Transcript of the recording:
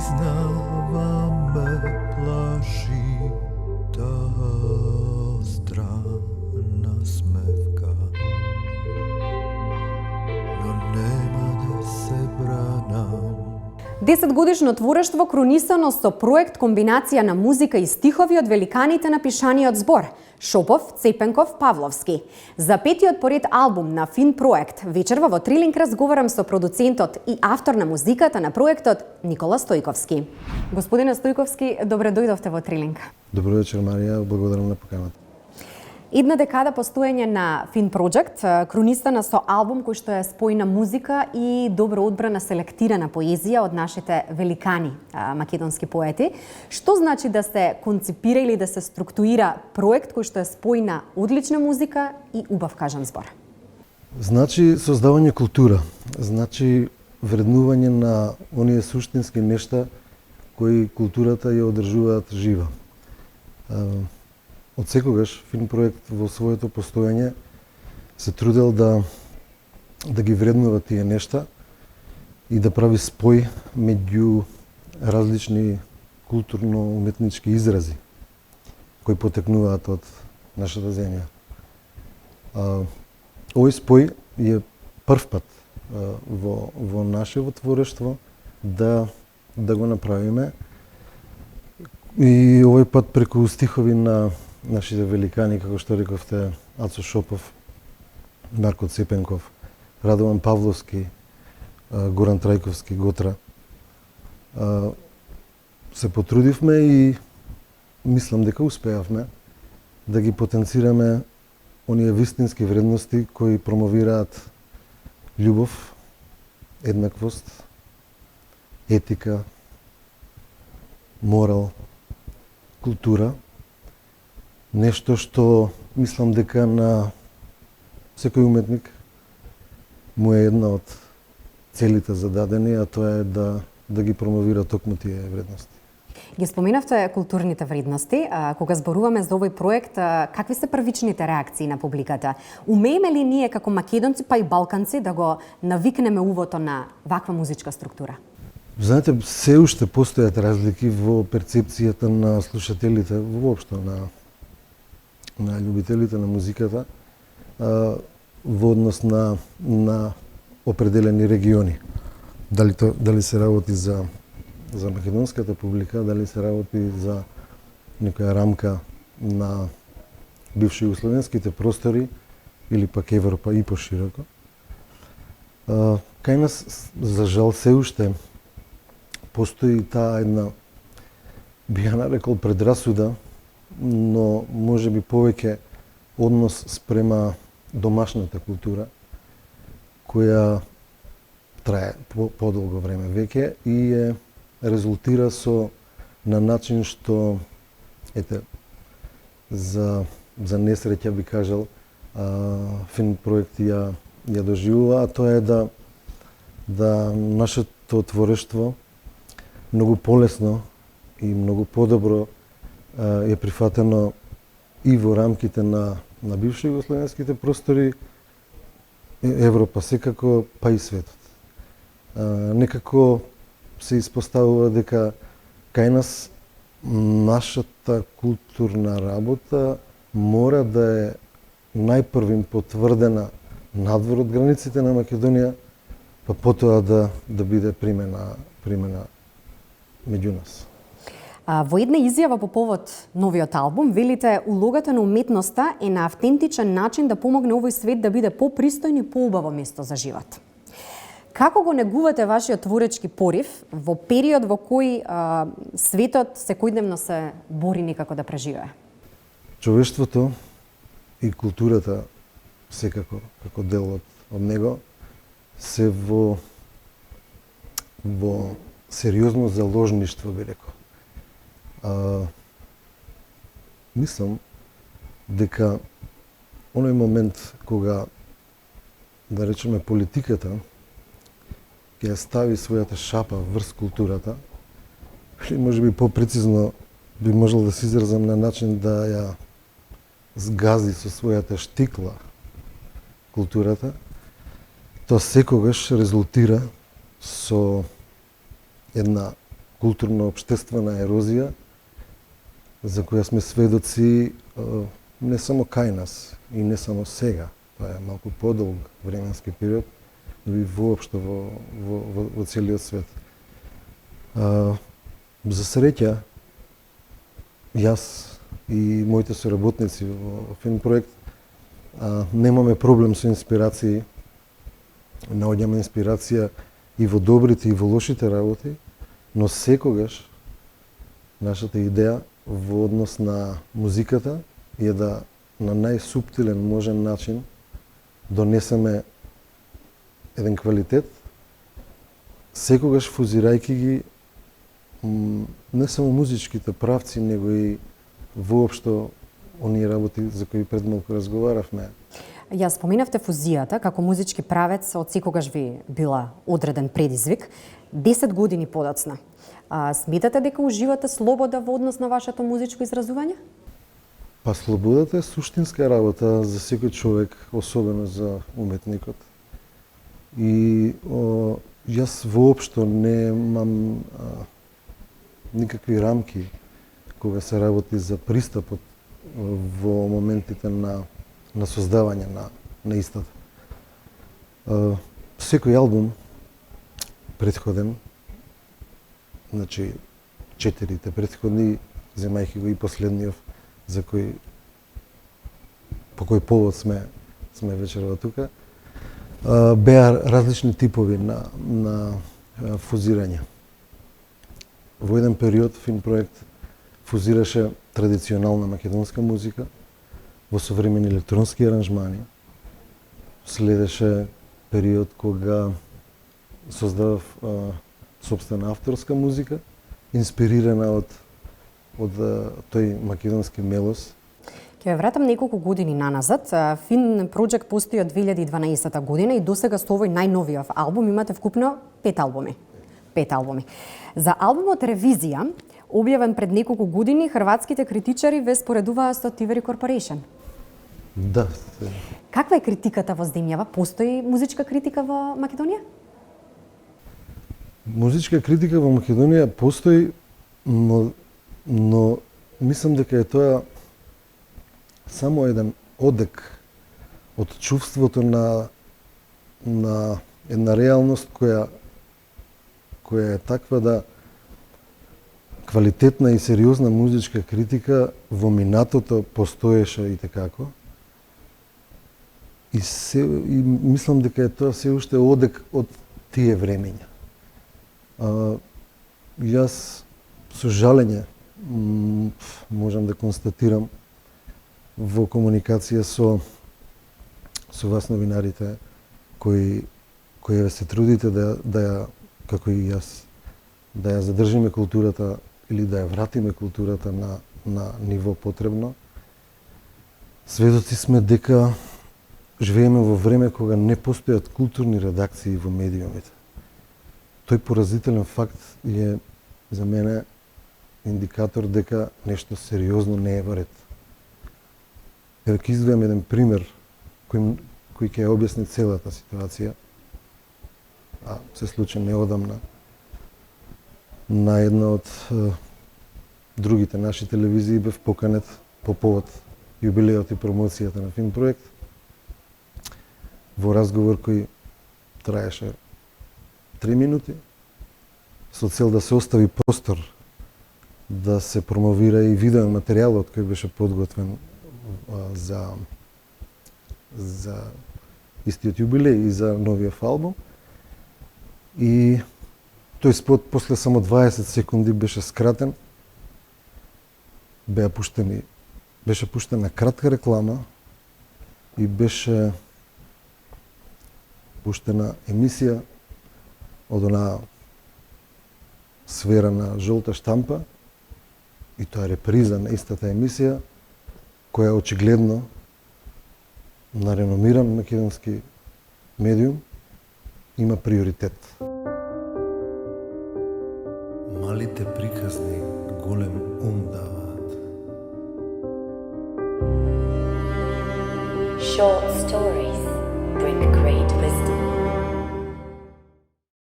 Iznava me plaši ta strana smevka, no nema da se branam. 10-годишно творештво крунисано со проект комбинација на музика и стихови од великаните на пишаниот збор Шопов, Цепенков, Павловски. За петиот поред албум на Фин проект, вечерва во Трилинг разговарам со продуцентот и автор на музиката на проектот Никола Стојковски. Господине Стојковски, добре дојдовте во Трилинг. Добро вечер, Марија, благодарам на поканата. Една декада постоење на Фин Project, крунистана со албум кој што е спојна музика и добро одбрана селектирана поезија од нашите великани македонски поети. Што значи да се концепира или да се структурира проект кој што е спојна одлична музика и убав кажан збор? Значи создавање култура, значи вреднување на оние суштински нешта кои културата ја одржуваат жива. Од секогаш Фин проект во своето постоење се трудел да ги вреднува тие нешта и да прави спој меѓу различни културно-уметнички изрази кои потекнуваат од нашата земја. Овој спој е прв пат во нашето творештво да го направиме и овој пат преку стихови на нашите великани, како што рековте, Ацо Шопов, Марко Цепенков, Радован Павловски, Горан Трајковски, Готра. Се потрудивме и мислам дека успеавме да ги потенцираме оние вистински вредности кои промовираат љубов, еднаквост, етика, морал, култура. Нешто што мислам дека на секој уметник му е една од целите зададени, а тоа е да ги промовира токму тие вредности. Ги споменавте културните вредности. Кога зборуваме за овој проект, какви се првичните реакции на публиката? Умееме ли ние како македонци, па и балканци, да го навикнеме увото на ваква музичка структура? Знаете, се уште постојат разлики во перцепцијата на слушателите, воопшто на љубителите на музиката во однос на определени региони. Дали се работи за македонската публика, дали се работи за некоја рамка на бивши југословенските простори или пак Европа и пошироко. Кај нас, за жал, се уште постои таа една, би ја нарекол, предрасуда, но може би повеќе однос спрема домашната култура, која трае подолго време веќе и резултира на начин што, за несреќа би кажал, Фин проект ја доживува, а тоа е да нашето творештво многу полесно и многу подобро е прифатено и во рамките на бивши југословенските простори, Европа секако, па и светот. Некако се испоставува дека кај нас нашата културна работа мора да е најпрвим потврдена надвор од границите на Македонија, па потоа да биде примена меѓу нас. Во една изјава по повод новиот албум, велите улогата на уметноста е на автентичен начин да помогне овој свет да биде попристојно и поубаво место за живот. Како го негувате вашиот творечки порив во период во кој светот секојдневно се бори некако да преживее? Човештвото и културата секако како дел од него се во сериозно заложништво, би рекол. Мислам дека оној момент кога, да речеме, политиката ќе стави својата шапа врз културата, или може би попрецизно би можел да се изразам на начин да ја згази со својата штикла културата, тоа секогаш резултира со една културно-обштествена ерозија за која сме сведоци не само кај нас и не само сега, тоа е малку подолг временски период, но и воопшто во целиот свет. За среќа, јас и моите соработници во Фин проект немаме проблем со инспирации, наоѓаме инспирација и во добрите и во лошите работи, но секогаш нашата идеја во однос на музиката е да на најсуптилен можен начин донесеме еден квалитет, секогаш фузирајќи ги не само музичките правци, него и воопшто оние работи за кои пред малку разговаравме. Ја споменавте фузијата како музички правец од секогаш ви била одреден предизвик. 10 години подоцна. Сметате дека уживате слобода во однос на вашето музичко изразување? Па слободата е суштинска работа за секој човек, особено за уметникот. И јас воопшто немам никакви рамки кога се работи за пристапот во моментите на создавање на истата. Секој албум претходен, значи 4 претходни, земајќи го и последниот, за кој по кој повод сме вечерва тука, беа различни типови на фузирање. Во еден период Фин проект фузираше традиционална македонска музика во современи електронски аранжмани. Следеше период кога создавав сопствена авторска музика, инспирирана од тој македонски мелос. Ќе ве вратам неколку години наназад. Фин Project постои од 2012 година и досега со овој најновиот албум имате вкупно 5 албуми. 5 албуми. За албумот Ревизија, објавен пред неколку години, хрватските критичари ве споредуваа со Тивери Corporation. Да. Каква е критиката во земјава? Постои музичка критика во Македонија? Музичка критика во Македонија постои, но мислам дека е тоа само еден одек од чувството на една реалност која е таква да квалитетна и сериозна музичка критика во минатото постоеше и такако. И мислам дека е тоа се уште одек од тие времења. Јас со жалење можам да констатирам во комуникација со вас новинарите кои се трудите да ја, како и јас, да ја задржиме културата или да ја вратиме културата на ниво потребно. Сведоци сме дека живееме во време кога не постојат културни редакции во медиумите. Тој поразителен факт е за мене индикатор дека нешто сериозно не е во ред. Еве ќе издвојам еден пример кој ќе ја објасни целата ситуација. Се случи неодамна на една од другите наши телевизии бев поканет по повод јубилеот и промоцијата на Фин проект во разговор кој траеше 3 минути со цел да се остави простор да се промовира и видео материјалот кој беше подготвен за истиот јубилеј и за новиот албум. И тој спот после само 20 секунди беше скратен. Беше пуштена кратка реклама и беше пуштена емисија од она сфера на жолта штампа и тоа е реприза на истата емисија која очигледно на реномиран македонски медиум има приоритет. Малите приказни голем ум даваат. Short stories bring great wisdom.